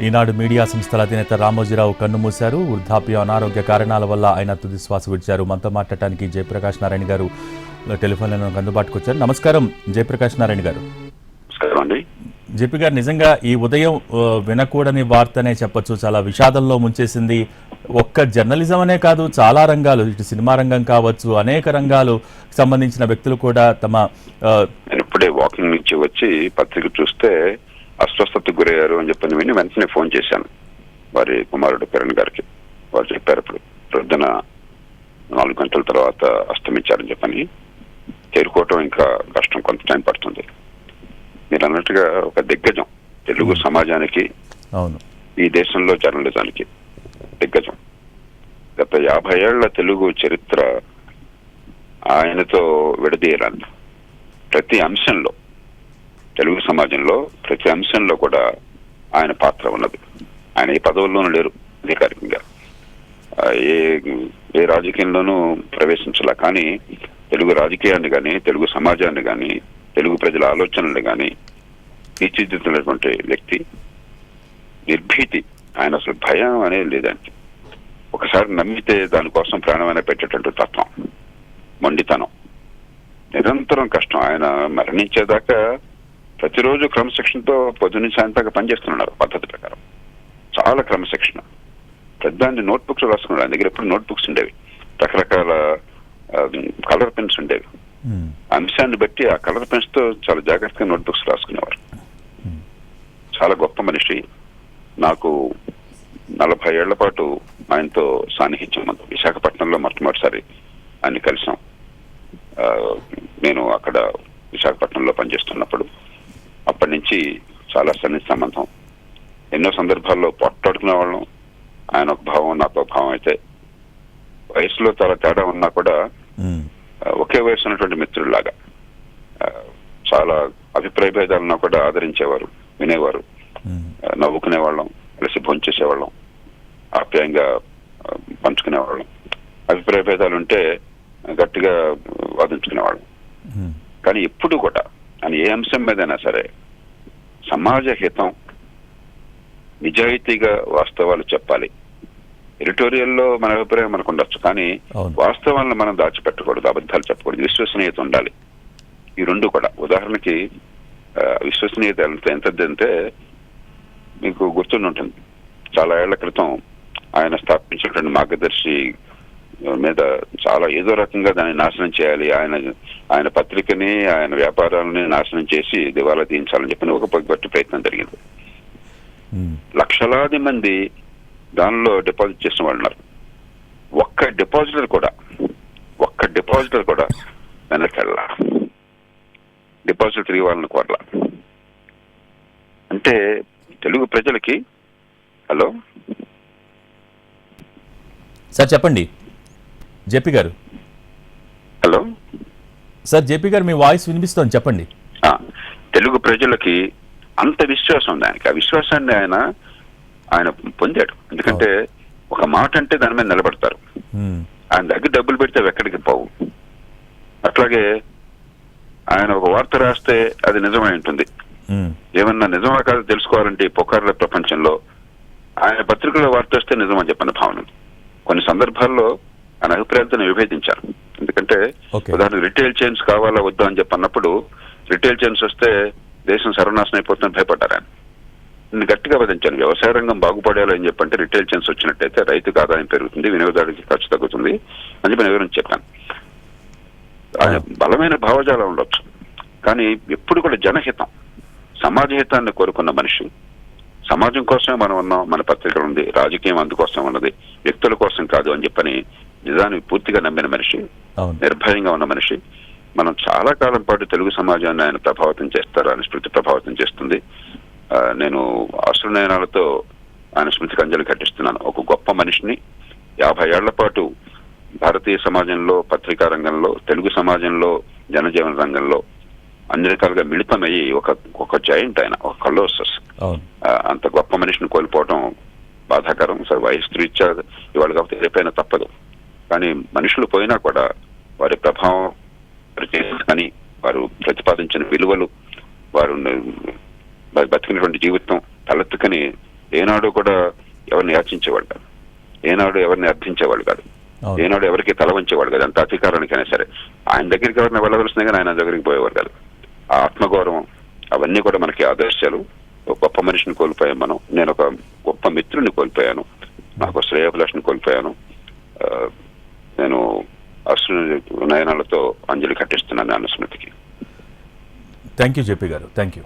ఈనాడు media సంస్థల అధినేత రామోజీరావు కన్నుమూశారు. వృద్ధాప్య అనారోగ్య కారణాల వల్ల ఆయన తుది శ్వాస విడిచారు. మనతో మాట్లాడటానికి జయప్రకాష్ నారాయణ గారు టెలిఫోన్ లైన్ అందుబాటుకు వచ్చారు. నమస్కారం జయప్రకాష్ నారాయణ గారు. జేపీ గారు, నిజంగా ఈ ఉదయం వినకూడని వార్తనే చెప్పొచ్చు. చాలా విషాదంలో ముంచేసింది. ఒక్క జర్నలిజం అనే కాదు, చాలా రంగాలు, ఇటు సినిమా రంగం కావచ్చు, అనేక రంగాలు సంబంధించిన వ్యక్తులు కూడా తమ ఇప్పుడే వాకింగ్ నుంచి వచ్చి పత్రిక చూస్తే అస్వస్థతకు గురయ్యారు అని చెప్పని విని వెంటనే ఫోన్ చేశాను వారి కుమారుడు కిరణ్ గారికి. వారు చెప్పారు ఇప్పుడు ప్రొద్దున 4 గంటల తర్వాత అస్తమించారని చెప్పని. చేరుకోవటం ఇంకా కష్టం, కొంత టైం పడుతుంది. మీరు అన్నట్టుగా ఒక దిగ్గజం తెలుగు సమాజానికి, ఈ దేశంలో జర్నలిజానికి దిగ్గజం. గత 50 ఏళ్ల తెలుగు చరిత్ర ఆయనతో విడదీయరాదు. ప్రతి అంశంలో, తెలుగు సమాజంలో ప్రతి అంశంలో కూడా ఆయన పాత్ర ఉన్నది. ఆయన ఏ పదవుల్లోనూ లేరు అధికారికంగా, ఏ రాజకీయంలోనూ ప్రవేశించాల, కానీ తెలుగు రాజకీయాన్ని కానీ, తెలుగు సమాజాన్ని కానీ, తెలుగు ప్రజల ఆలోచనలు కానీ తీర్చిదిద్దుతున్నటువంటి వ్యక్తి. నిర్భీతి, ఆయన అసలు భయం అనేది లేదండి. ఒకసారి నమ్మితే దానికోసం ప్రాణమైనా పెట్టేటువంటి తత్వం, మొండితనం, నిరంతరం కష్టం. ఆయన మరణించేదాకా ప్రతిరోజు క్రమశిక్షణతో పొద్దున్న సాయంత్రం పనిచేస్తున్నారు పద్ధతి ప్రకారం. చాలా క్రమశిక్షణ. పెద్దాన్ని నోట్బుక్స్ రాసుకున్నారు. ఆయన దగ్గర ఎప్పుడు నోట్బుక్స్ ఉండేవి, రకరకాల కలర్ పెన్స్ ఉండేవి. అంశాన్ని బట్టి ఆ కలర్ పెన్స్ తో చాలా జాగ్రత్తగా నోట్బుక్స్ రాసుకునేవారు. చాలా గొప్ప మనిషి. నాకు 40 ఏళ్ల పాటు ఆయనతో సాన్నిహిత్యం ఉంది. విశాఖపట్నంలో మొట్టమొదటిసారి ఆయన కలిసాం. నేను అక్కడ విశాఖపట్నంలో పనిచేస్తున్నప్పుడు. అప్పటి నుంచి చాలా సన్నిహిత సంబంధం. ఎన్నో సందర్భాల్లో పోట్లాడుకునే వాళ్ళం. ఆయన ఒక భావం, నాకు ఒక భావం. అయితే వయసులో చాలా తేడా ఉన్నా కూడా ఒకే వయసు ఉన్నటువంటి మిత్రుల్లాగా, చాలా అభిప్రాయ భేదాలున్నా కూడా ఆదరించేవారు, వినేవారు, నవ్వుకునేవాళ్ళం, కలిసి భోంచేసేవాళ్ళం, ఆప్యాయంగా పంచుకునేవాళ్ళం. అభిప్రాయ భేదాలు ఉంటే గట్టిగా వాదించుకునేవాళ్ళం. కానీ ఎప్పుడు కూడా అని ఏ అంశం మీదైనా సరే సమాజ హితం, నిజాయితీగా వాస్తవాలు చెప్పాలి. ఎడిటోరియల్లో మన అభిప్రాయం మనకు ఉండొచ్చు, కానీ వాస్తవాలను మనం దాచిపెట్టకూడదు, అబద్ధాలు చెప్పకూడదు, విశ్వసనీయత ఉండాలి. ఈ రెండు కూడా. ఉదాహరణకి విశ్వసనీయత ఎంతదంటే మీకు గుర్తుంటుంది, చాలా ఏళ్ల క్రితం ఆయన స్థాపించినటువంటి మార్గదర్శి మీద చాలా ఏదో రకంగా దాన్ని నాశనం చేయాలి, ఆయన పత్రికని, ఆయన వ్యాపారాలని నాశనం చేసి దివాలా తీయించాలని చెప్పి ఒక గట్టి ప్రయత్నం జరిగింది. లక్షలాది మంది దానిలో డిపాజిట్ చేసిన వాళ్ళు ఉన్నారు. ఒక్క డిపాజిటర్ కూడా వెనకెళ్ళా, డిపాజిట్ తిరిగి వాళ్ళని కోరలా. అంటే తెలుగు ప్రజలకి. హలో సార్, చెప్పండి జేపీ గారు. హలో సార్, జేపీ గారు మీ వాయిస్ వినిపిస్తోంది, చెప్పండి. తెలుగు ప్రజలకి అంత విశ్వాసం ఉంది ఆయనకి. ఆ విశ్వాసాన్ని ఆయన పొందాడు. ఎందుకంటే ఒక మాట అంటే దాని మీద నిలబడతారు. ఆయన దగ్గర డబ్బులు పెడితే ఎక్కడికి పోవు. అట్లాగే ఆయన ఒక వార్త రాస్తే అది నిజమై ఉంటుంది. ఏమన్నా నిజమా కాదు తెలుసుకోవాలంటే పుకార్ల ప్రపంచంలో ఆయన పత్రికలో వార్త వస్తే నిజమని చెప్పిన భావన. కొన్ని సందర్భాల్లో ఆయన అభిప్రాయాలతో విభేదించారు. ఎందుకంటే ఉదాహరణకు రిటైల్ చైన్స్ కావాలా వద్దా అని చెప్పన్నప్పుడు, రిటైల్ చైన్స్ వస్తే దేశం సర్వనాశనం అయిపోతుందని భయపడ్డారు ఆయన. నేను గట్టిగా వాదించాను, వ్యవసాయ రంగం బాగుపడేలా అని చెప్పంటే రిటైల్ చైన్స్ వచ్చినట్టయితే రైతుకు ఆదాయం పెరుగుతుంది, వినియోగదారుడికి ఖర్చు తగ్గుతుంది అని చెప్పి వివరించి చెప్పాను. ఆయన బలమైన భావజాలం ఉండొచ్చు, కానీ ఎప్పుడు కూడా జనహితం, సమాజ హితాన్ని కోరుకున్న మనిషి. సమాజం కోసమే మనం ఉన్నాం, మన పత్రికలు ఉంది, రాజకీయం అందుకోసం ఉన్నది, వ్యక్తుల కోసం కాదు అని చెప్పని నిజాన్ని పూర్తిగా నమ్మిన మనిషి, నిర్భయంగా ఉన్న మనిషి. మనం చాలా కాలం పాటు తెలుగు సమాజాన్ని ఆయన ప్రభావితం చేస్తారు, ఆయన స్మృతి ప్రభావితం చేస్తుంది. నేను అశ్రునయనాలతో ఆయన స్మృతికి అంజలి ఘటిస్తున్నాను. ఒక గొప్ప మనిషిని 50 ఏళ్ల పాటు భారతీయ సమాజంలో, పత్రికా రంగంలో, తెలుగు సమాజంలో, జనజీవన రంగంలో అన్ని రకాలుగా మిళితమయ్యి ఒక జాయింట్, ఆయన ఒక కలోసస్. అంత గొప్ప మనిషిని కోల్పోవడం బాధాకరం. సరే, వయసు రీత్యా ఇవాళ కాకపోతే రేపైనా తప్పదు. కానీ మనుషులు పోయినా కూడా వారి ప్రభావం, కానీ వారు ప్రతిపాదించిన విలువలు, వారు బతికినటువంటి జీవితం తలెత్తుకని ఏనాడు కూడా ఎవరిని యాచించేవాడు కాదు, ఏనాడు ఎవరిని అర్థించేవాడు కాదు, ఏనాడు ఎవరికి తల వంచేవాడు కాదు. అంత అధికారానికైనా సరే ఆయన దగ్గరికి ఎవరిని వెళ్ళవలసిన కానీ ఆయన దగ్గరికి పోయేవాడు కాదు. ఆ ఆత్మగౌరవం అవన్నీ కూడా మనకి ఆదర్శాలు. ఒక గొప్ప మనిషిని కోల్పోయాం మనం. నేను ఒక గొప్ప మిత్రుడిని కోల్పోయాను, నాకు శ్రేయోభిలాషిని కోల్పోయాను. నేను అశ్రు నయనాలతో అంజలి కట్టిస్తున్నాను అన్న స్మృతికి. థ్యాంక్ యూ జేపీ గారు, థ్యాంక్ యూ.